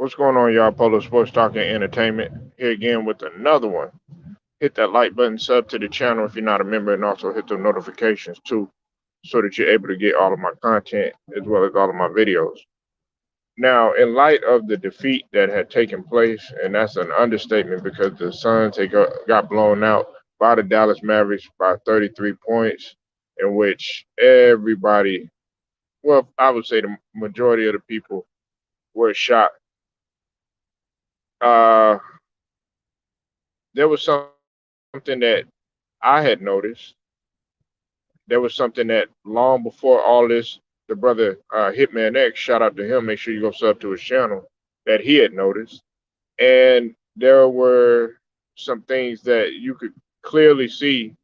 What's going on, y'all? Polo Sports Talk and Entertainment here again with another one. Hit that like button, sub to the channel if you're not a member, and also hit the notifications too, so that you're able to get all of my content as well as all of my videos. Now, in light of the defeat that had taken place, and that's an understatement because the Suns had got blown out by the Dallas Mavericks by 33 points, in which everybody, well, I would say the majority of the people were shocked. Uh, there was something that I had noticed. There was something that long before all this, the brother Hitman X, shout out to him. Make sure you go sub to his channel. That he had noticed, and there were some things that you could clearly see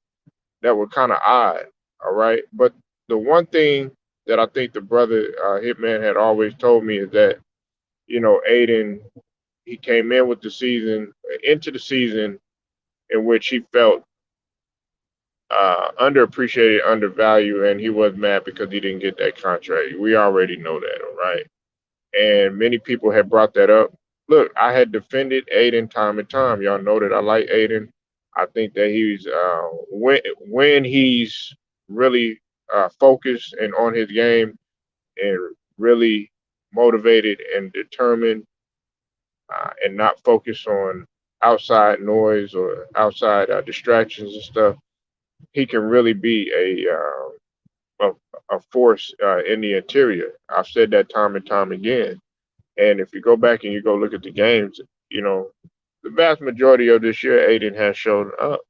that were kind of odd. All right, but the one thing that I think the brother Hitman had always told me is that Ayton, he came in with the season into the season in which he felt underappreciated, undervalued, and he was mad because he didn't get that contract. We already know that, all right? And many people had brought that up. Look, I had defended Aiden time and time. Y'all know that I like Aiden. I think that he's when he's really focused and on his game and really motivated and determined and not focused on outside noise or outside distractions and stuff, he can really be a force in the interior. I've said that time and time again. And if you go back and you go look at the games, you know, the vast majority of this year, Aiden has shown up.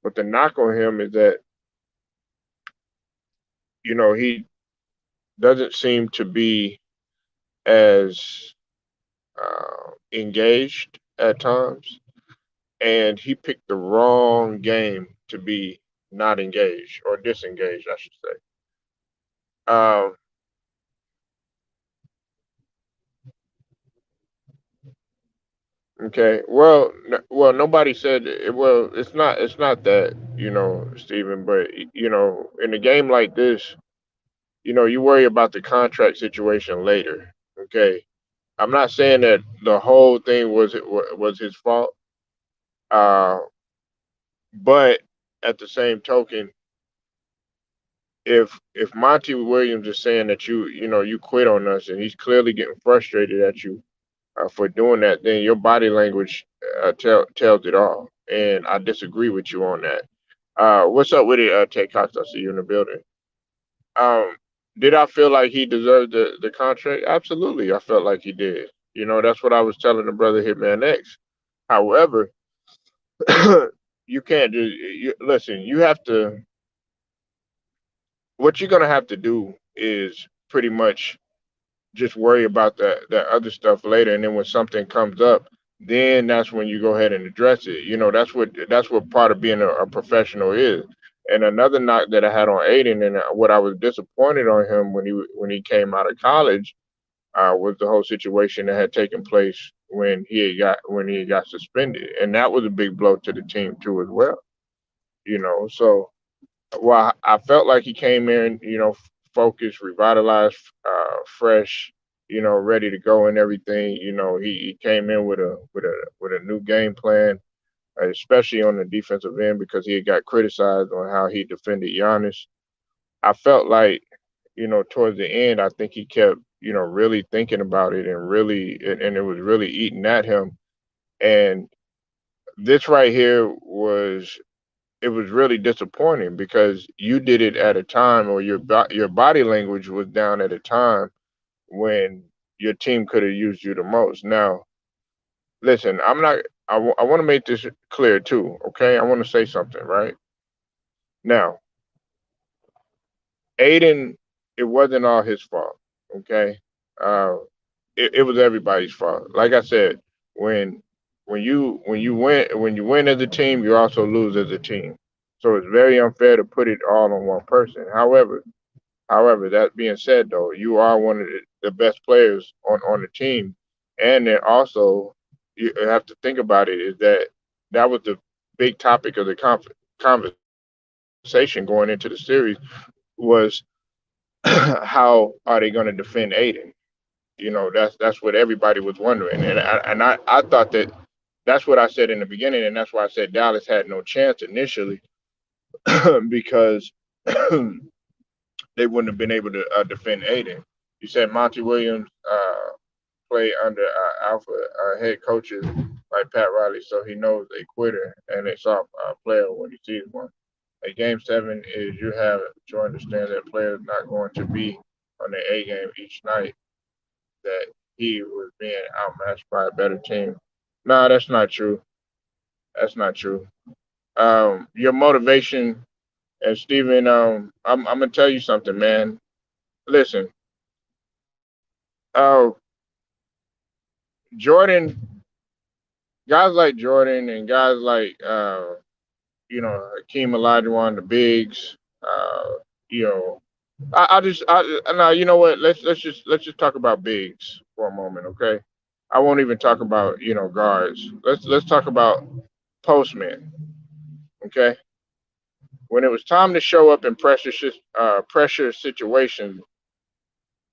But the knock on him is that, he doesn't seem to be as engaged at times. And he picked the wrong game to be not engaged or disengaged, I should say. Um, Okay. Well, well, nobody said it. Well, it's not that, Stephen, but in a game like this, you worry about the contract situation later. Okay. I'm not saying that the whole thing was his fault. Uh, but at the same token, if Monty Williams is saying that you quit on us, and he's clearly getting frustrated at you for doing that, then your body language tells it all. And I disagree with you on that. What's up with it, Ted Cox? I see you in the building. Um, did I feel like he deserved the contract? Absolutely, I felt like he did. That's what I was telling the brother Hitman X. However, you can't do. Listen, you have to. What you're gonna have to do is pretty much just worry about that other stuff later, and then when something comes up, then that's when you go ahead and address it. That's what part of being a professional is. And another knock that I had on Aiden, and what I was disappointed on him when he came out of college, was the whole situation that had taken place when he got suspended, and that was a big blow to the team too as well. So well, I felt like he came in, focused, revitalized, fresh, ready to go and everything. He came in with a new game plan, especially on the defensive end because he had got criticized on how he defended Giannis. I felt like, towards the end, I think he kept, really thinking about it and and it was really eating at him. And this right here it was really disappointing because you did it at a time, or your body language was down at a time when your team could have used you the most. Now, listen, I'm not. I want to make this clear too. Okay, I want to say something right now. Aiden, it wasn't all his fault. Okay, uh, it was everybody's fault. Like I said, when when you win as a team, you also lose as a team. So it's very unfair to put it all on one person. However, that being said, though, you are one of the best players on the team, and then also you have to think about it is that that was the big topic of the conversation going into the series was how are they going to defend Aiden? That's what everybody was wondering, and I thought that that's what I said in the beginning, and that's why I said Dallas had no chance initially because they wouldn't have been able to defend Aiden. You said Monty Williams play under alpha head coaches like Pat Riley, so he knows a quitter and a soft player when he sees one. A game seven is you have to understand that player is not going to be on the A game each night. That he was being outmatched by a better team. No, that's not true. That's not true. Your motivation, and Steven, I'm gonna tell you something, man. Listen, uh, Jordan, guys like Jordan and guys like Hakeem Olajuwon, the bigs, you know, no, you know what? Let's just talk about bigs for a moment, okay? I won't even talk about guards. Let's talk about postmen, okay? When it was time to show up in pressure situations,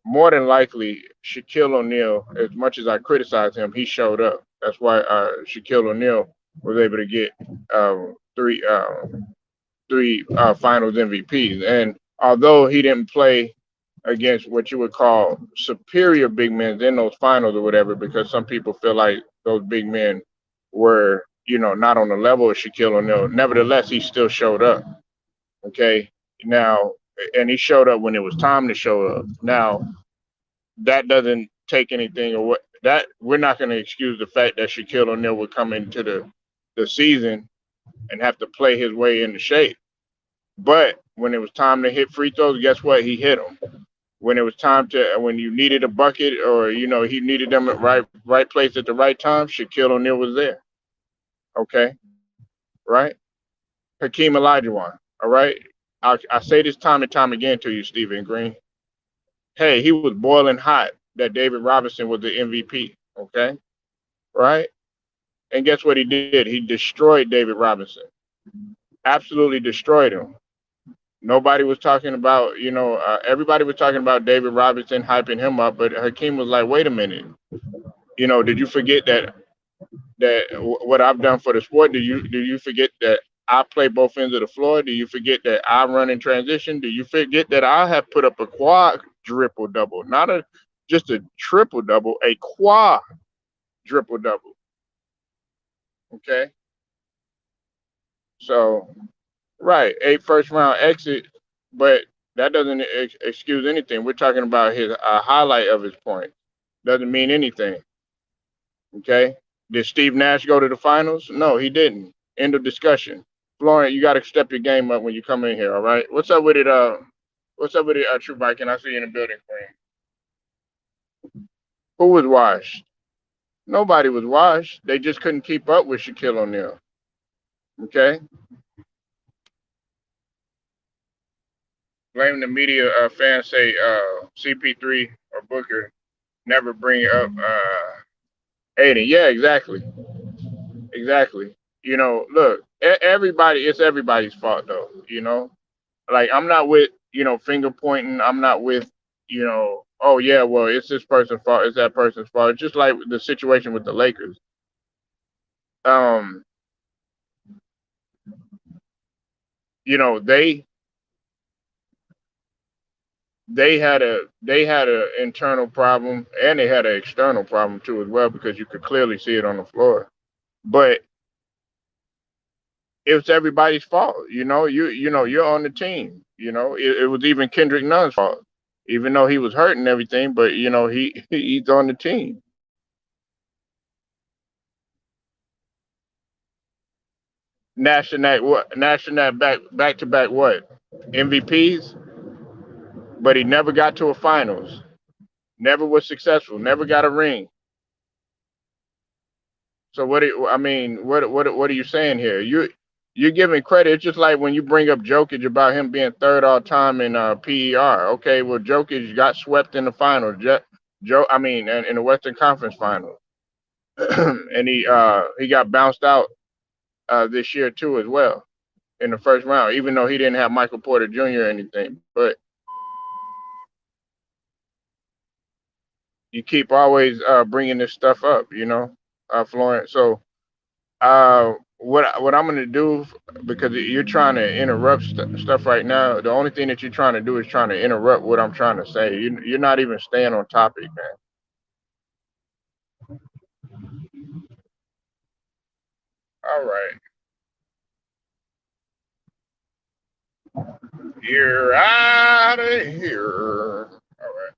more than likely Shaquille O'Neal, as much as I criticize him, he showed up. That's why Shaquille O'Neal was able to get three Finals MVPs. And although he didn't play against what you would call superior big men in those finals or whatever, because some people feel like those big men were, not on the level of Shaquille O'Neal. Nevertheless, he still showed up. Okay. Now, and he showed up when it was time to show up. Now, that doesn't take anything away. That we're not going to excuse the fact that Shaquille O'Neal would come into the season and have to play his way into shape. But when it was time to hit free throws, guess what? He hit them. When it was time to, when you needed a bucket or he needed them at right place at the right time, Shaquille O'Neal was there. Okay, right? Hakeem Olajuwon. All right. I say this time and time again to you, Stephen Green. Hey, he was boiling hot that David Robinson was the MVP. Okay, right? And guess what he did? He destroyed David Robinson. Absolutely destroyed him. Nobody was talking about, everybody was talking about David Robinson hyping him up, but Hakeem was like, wait a minute, did you forget that what I've done for the sport? Do you forget that I play both ends of the floor? Do you forget that I run in transition? Do you forget that I have put up a quadruple double, not a just a triple double, a quadruple double? Okay, so right, eight first round exit, but that doesn't excuse anything. We're talking about his highlight of his point. Doesn't mean anything. Okay. Did Steve Nash go to the finals? No, he didn't. End of discussion. Florent, you got to step your game up when you come in here. All right. What's up with it? What's up with it? True Bike, can I see you in the building, Queen? Who was washed? Nobody was washed. They just couldn't keep up with Shaquille O'Neal. Okay. Blame the media. Fans say CP3 or Booker never bring up Aiden. Yeah, exactly. Exactly. Look, it's everybody's fault though. Like I'm not with, finger pointing. I'm not with, oh yeah, well, it's this person's fault, it's that person's fault. It's just like the situation with the Lakers. Um, you know, they had a internal problem and they had an external problem too as well because you could clearly see it on the floor. But it was everybody's fault. You're on the team. It was even Kendrick Nunn's fault, even though he was hurt and everything. But he's on the team. National what? National back to back what? MVPs, but he never got to a finals. Never was successful. Never got a ring. So I mean, what are you saying here? You're giving credit. It's just like when you bring up Jokic about him being third all time in PER. Okay, well Jokic got swept in the finals. I mean, in the Western Conference Finals, and he got bounced out this year too as well in the first round, even though he didn't have Michael Porter Jr. or anything. But You keep always bringing this stuff up, Florence. So what I'm gonna do, because you're trying to interrupt stuff right now. The only thing that you're trying to do is trying to interrupt what I'm trying to say. You're not even staying on topic, man. All right, you're out of here. All right.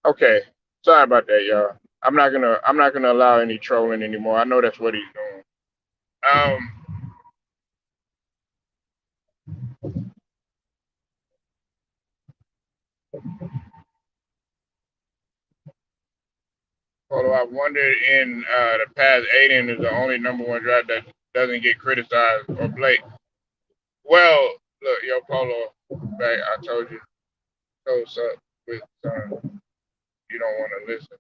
Okay. Sorry about that, y'all. I'm not gonna allow any trolling anymore. I know that's what he's doing. Um, although I wondered in the past, Aiden is the only number one draft that doesn't get criticized or Blake. Well, look, yo, Polo, back. I told you, told up with you don't want to listen.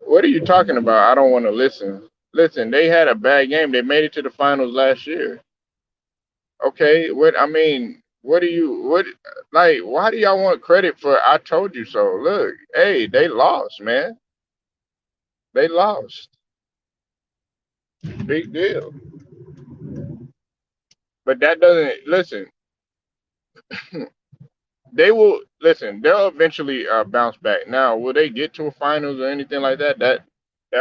What are you talking about? I don't want to listen. Listen, they had a bad game. They made it to the finals last year. Okay, what I mean, what do you what like? Why do y'all want credit for? I told you so. Look, hey, they lost, man. They lost. Big deal. But that doesn't listen. They will listen. They'll eventually bounce back. Now, will they get to a finals or anything like that? That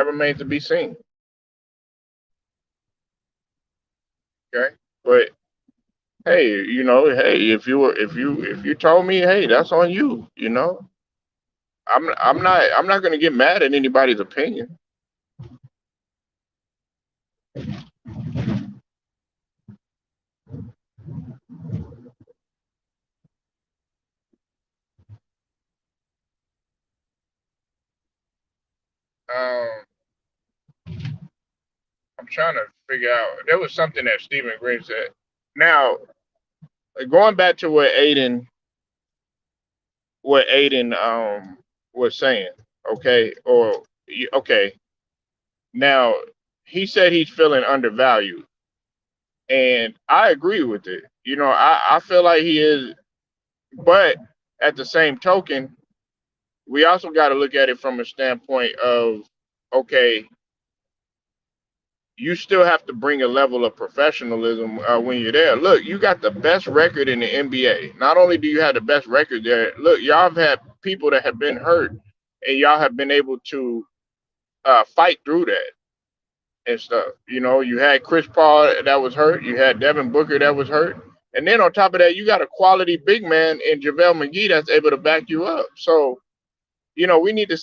remains to be seen. Okay, but hey, hey, if you told me, hey, that's on you. I'm not gonna get mad at anybody's opinion. Um, I'm trying to figure out. There was something that Stephen Green said. Now, going back to what Aiden was saying, okay, okay. Now, he said he's feeling undervalued, and I agree with it. I feel like he is, but at the same token, we also got to look at it from a standpoint of, okay, you still have to bring a level of professionalism when you're there. Look, you got the best record in the NBA. Not only do you have the best record there, look, y'all have had people that have been hurt, and y'all have been able to fight through that and stuff. You had Chris Paul that was hurt, you had Devin Booker that was hurt, and then on top of that, you got a quality big man in JaVale McGee that's able to back you up. So, we need to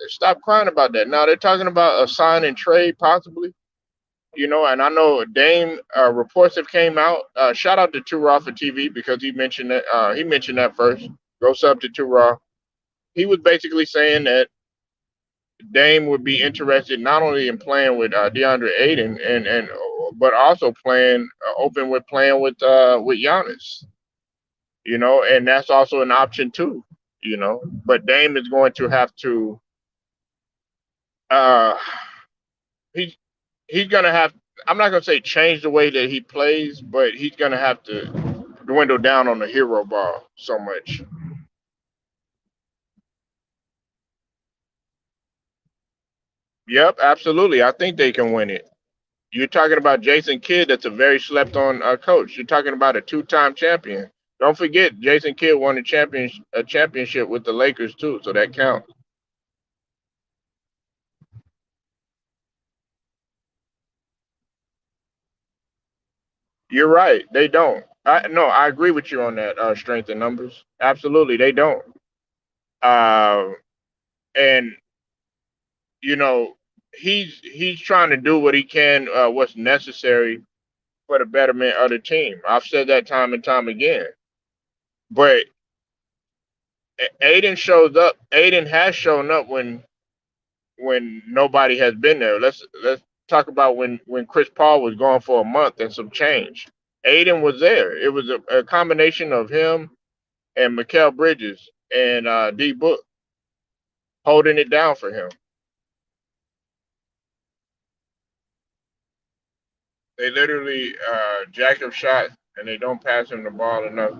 stop crying about that. Now they're talking about a sign and trade possibly. And I know Dame reports have came out. Shout out to Two Raw for TV because he mentioned that. He mentioned that first. Go sub to Two Raw. He was basically saying that Dame would be interested not only in playing with DeAndre Ayton and but also playing open with playing with Giannis. And that's also an option too. But Dame is going to have to. Uh, he he's gonna have. I'm not gonna say change the way that he plays, but he's gonna have to dwindle down on the hero ball so much. Yep, absolutely. I think they can win it. You're talking about Jason Kidd, that's a very slept on coach. You're talking about a two-time champion. Don't forget, Jason Kidd won a championship with the Lakers too, so that counts. You're right. They don't. No, I agree with you on that. Strength in numbers. Absolutely, they don't. Uh, and you know, he's trying to do what he can, what's necessary for the betterment of the team. I've said that time and time again. But Aiden shows up. Aiden has shown up when nobody has been there. Let's talk about when Chris Paul was gone for a month and some change. Aiden was there. It was a combination of him and Mikael Bridges and D Book holding it down for him. They literally jack up shots and they don't pass him the ball enough.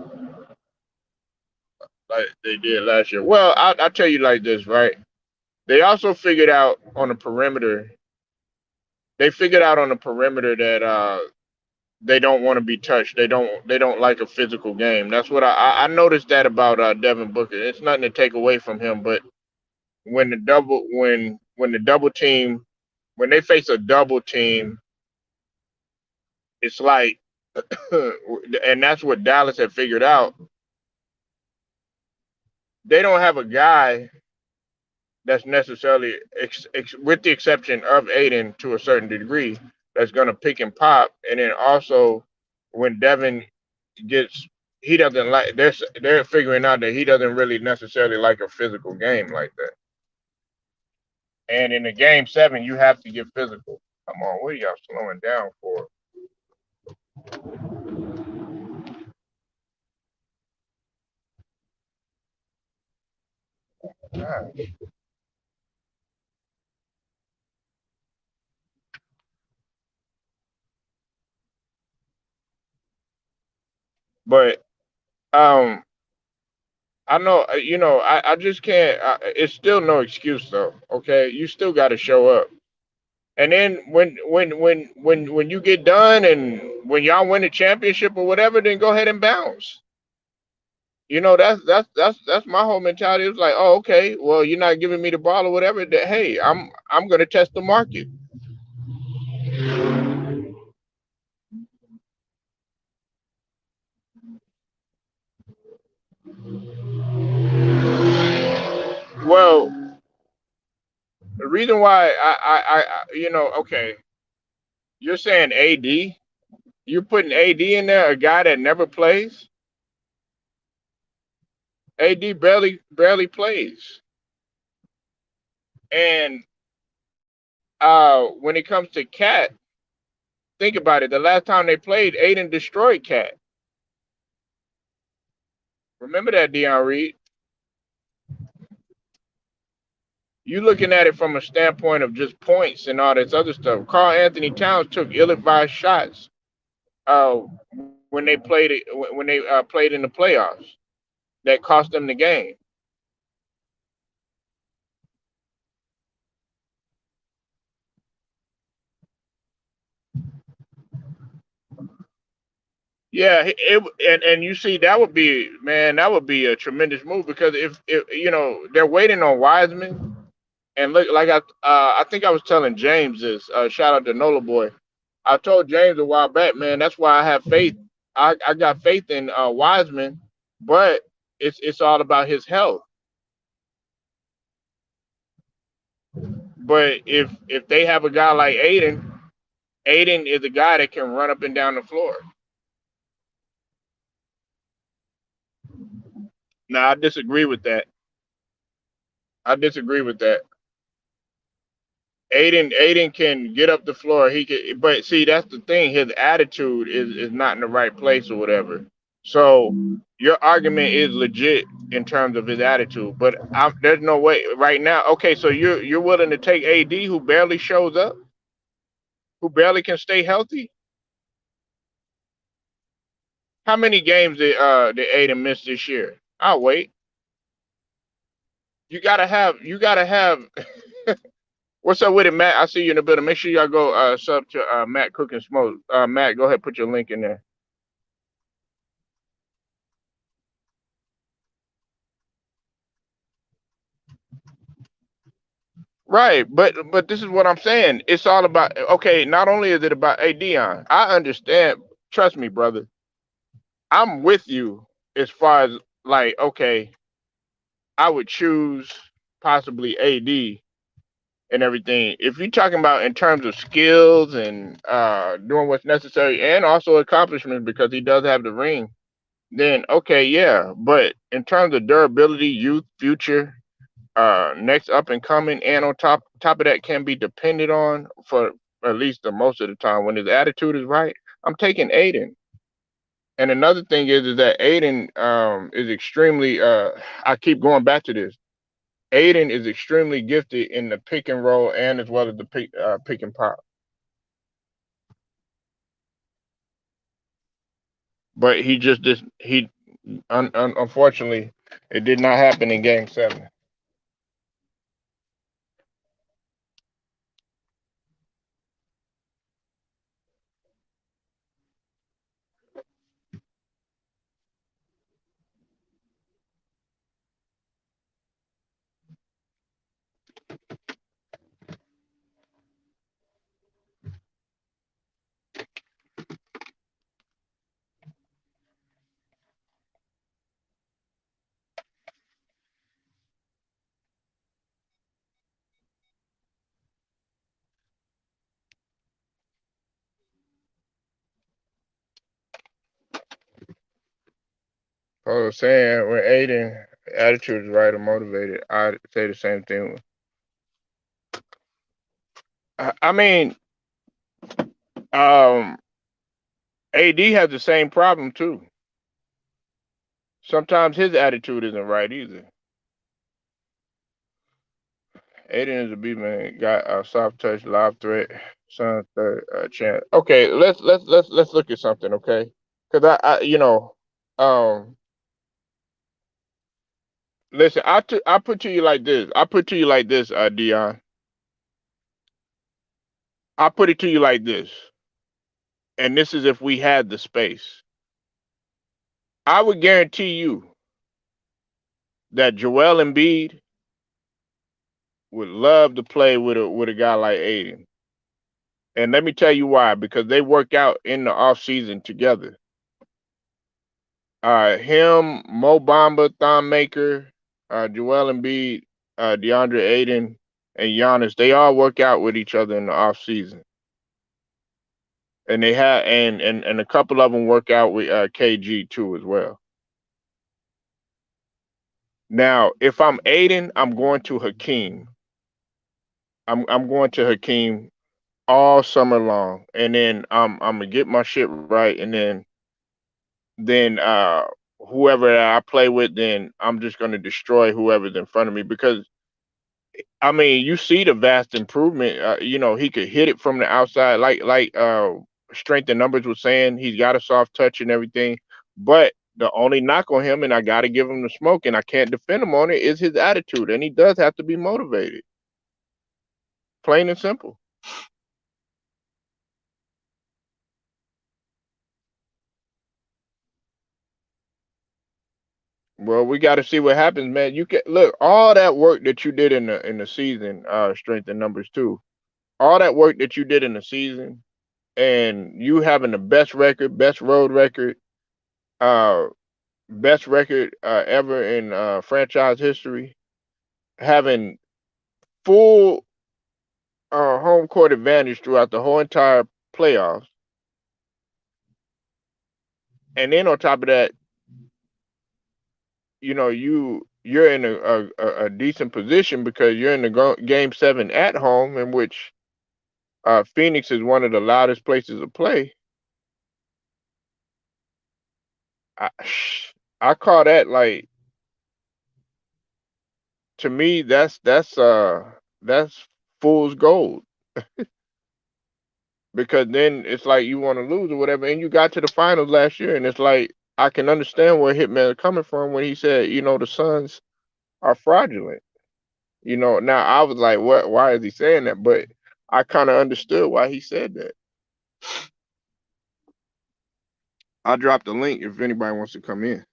like they did last year. Well, I'll tell you like this, right? They also figured out on the perimeter. They figured out on the perimeter that they don't want to be touched. They don't like a physical game. That's what I noticed that about Devin Booker. It's nothing to take away from him, but when the double team when they face a double team, it's like, and that's what Dallas had figured out. They don't have a guy that's necessarily, with the exception of Aiden to a certain degree, that's going to pick and pop. And then also, when Devin gets, he doesn't like. They're figuring out that he doesn't really necessarily like a physical game like that. And in the game seven, you have to get physical. Come on, what are y'all slowing down for? God. But um, I know, I just can't. It's still no excuse though. Okay, you still got to show up. And then when you get done and when y'all win the championship or whatever, then go ahead and bounce. That's my whole mentality. It's like, oh, okay, well, you're not giving me the ball or whatever. That, hey, I'm gonna test the market. Well, the reason why okay, you're saying AD, you're putting AD in there, a guy that never plays. AD barely plays, and when it comes to Cat, think about it. The last time they played, Aiden destroyed Cat. Remember that, Dion Reed? You looking at it from a standpoint of just points and all this other stuff. Carl Anthony Towns took ill-advised shots uh, when they played in the playoffs that cost them the game. Yeah, and you see that would be, man, that would be a tremendous move because if they're waiting on Wiseman. And look, like I think I was telling James this. Shout out to Nola Boy. I told James a while back, man. That's why I have faith. I got faith in Wiseman, but it's all about his health. But if they have a guy like Aiden, Aiden is a guy that can run up and down the floor. Now I disagree with that. I disagree with that. Aiden can get up the floor. He can, but see, that's the thing. His attitude is not in the right place or whatever. So your argument is legit in terms of his attitude, but there's no way right now. Okay, so you're willing to take AD who barely shows up, who barely can stay healthy. How many games did Aiden miss this year? I'll wait. You gotta have. What's up with it, Matt? I see you in the building. Make sure y'all go sub to Matt Cook and Smoke. Matt, go ahead, put your link in there. Right, but this is what I'm saying. It's all about, okay. Not only is it about, hey Dion, I understand. Trust me, brother. I'm with you as far as, like, okay, I would choose possibly AD and everything. If you're talking about in terms of skills and doing what's necessary and also accomplishments because he does have the ring, then okay, yeah. But in terms of durability, youth, future, next up and coming, and on top of that, can be depended on for at least the most of the time when his attitude is right. I'm taking Aiden. And another thing is that Aiden is extremely. I keep going back to this. Aiden is extremely gifted in the pick and roll and as well as the pick and pop. But he just this he unfortunately. It did not happen in Game 7. I was saying when Aiden attitude is right or motivated, I say the same thing. I mean, um, AD has the same problem too. Sometimes his attitude isn't right either. Aiden is a beat man. Got a soft touch, live threat, son third chance. Okay, let's look at something. Okay, because um, listen, I put to you like this. I put to you like this, Dion. I put it to you like this, and this is if we had the space. I would guarantee you that Joel Embiid would love to play with a guy like Aiden. And let me tell you why, because they work out in the off season together. Him, Mo Bamba, Thon Maker, Joel Embiid, DeAndre Ayton, and Giannis, they all work out with each other in the off season. And they have and a couple of them work out with KG too as well. Now, if I'm Aiden, I'm going to Hakeem. I'm going to Hakeem all summer long, and then I'm gonna get my shit right, and then whoever I play with, then I'm just gonna destroy whoever's in front of me because I mean you see the vast improvement. He could hit it from the outside, like Strength and Numbers was saying. He's got a soft touch and everything, but the only knock on him, and I got to give him the smoke, and I can't defend him on it, is his attitude, and he does have to be motivated, plain and simple. Well, we got to see what happens, man. You can look all that work that you did in the season, Strength and Numbers too. All that work that you did in the season, and you having the best record, best road record, uh, best record ever in franchise history, having full home court advantage throughout the whole entire playoffs, and then on top of that, you're in a decent position because you're in the game 7 at home, in which Phoenix is one of the loudest places to play. I, I call that like, to me, that's fool's gold, because then it's like you want to lose or whatever, and you got to the finals last year, and it's like I can understand where Hitman is coming from when he said, the Suns are fraudulent. Now I was like, what? Why is he saying that? But I kind of understood why he said that. I dropped the link if anybody wants to come in.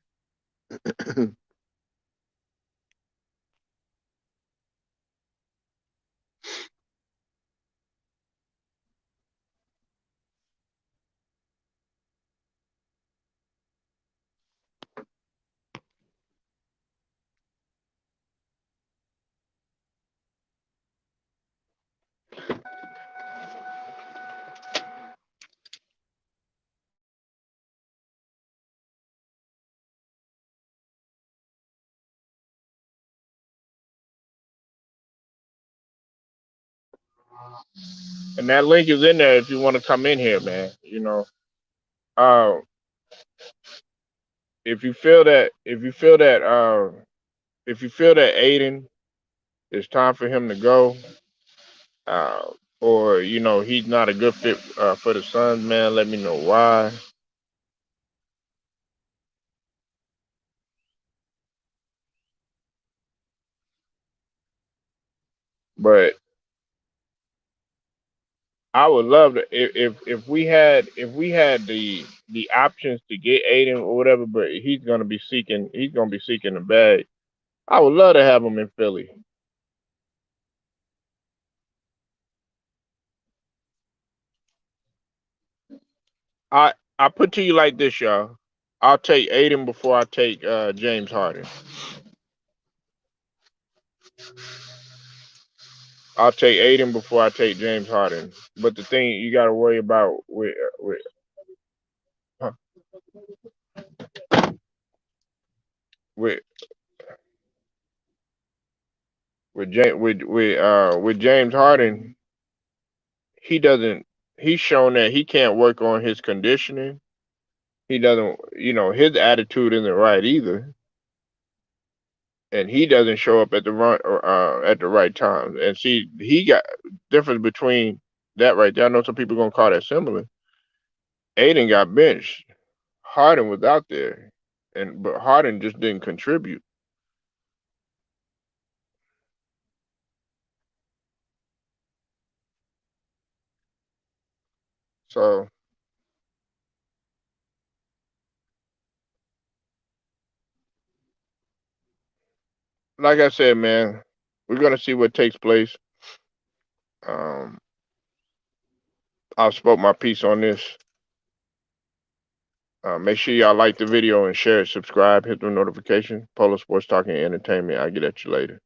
And that link is in there if you want to come in here, man. Uh, if you feel that Aiden, it's time for him to go, uh, or he's not a good fit for the Suns, man. Let me know why. But I would love to if we had the options to get Ayton or whatever, but he's gonna be seeking the bag. I would love to have him in Philly. I put to you like this, y'all. I'll take Ayton before I take James Harden. I'll take Ayton before I take James Harden. But the thing you got to worry about huh, with with James Harden, he doesn't. He's shown that he can't work on his conditioning. He doesn't. His attitude isn't right either, and he doesn't show up at at the right time. And see, he got difference between that right there. I know some people gonna call that similar. Aiden got benched. Harden was out there, but Harden just didn't contribute. So, like I said, man, we're gonna see what takes place. Um, I've spoke my piece on this. Make sure y'all like the video and share it, subscribe, hit the notification. Polo Sports Talking Entertainment. I'll get at you later.